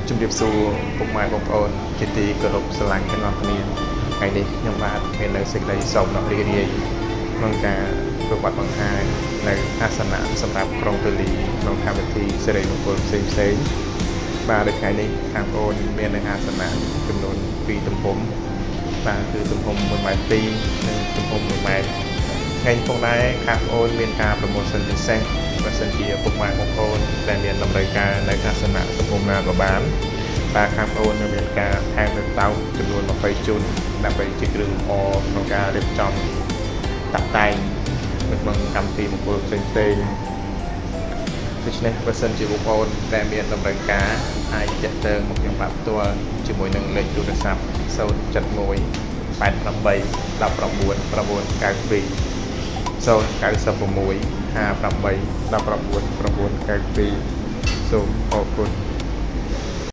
ជំរាបសួរពុកម៉ែបងប្អូនជាទីគោរពស្រឡាញ់ទាំងអស់គ្នាថ្ងៃនេះខ្ញុំបាទមាននៅសេចក្តីសុខដ៏រីករាយក្នុងការប្រកបបង្ហាញនៅអាសនៈសម្រាប់ក្រុងទលីក្នុងកម្មវិធីសិរីមង្គលផ្សេងៗបាទនៅថ្ងៃនេះខាងបងប្អូនមាននៅអាសនៈចំនួន2ទំហំបាទគឺទំហំ1.2 ម៉ែត្រនិងទំហំ1 ម៉ែត្រថ្ងៃនេះផងដែរខាងបងប្អូនមានការប្រម៉ូសិនពិសេសបើសិនជាពុកម៉ែបងប្អូនដែលមានតម្រូវការនៅអាសនៈទំហំណាក៏បានបាទខាងបងប្អូនមានការថែមទឹកតោចំនួន20ជូនដើម្បីជាគ្រឿងលម្អក្នុងការរៀបចំតាក់តែងនៅក្នុងកម្មវិធីមង្គលផ្សេងៗដូច្នេះបើសិនជាបងប្អូនដែលមានតម្រូវការអាចទាក់ទងមកខ្ញុំបាទផ្ទាល់ជាមួយនឹងលេខទូរស័ព្ទ071 88 19 992 096 58 19 992សូមអរគុណ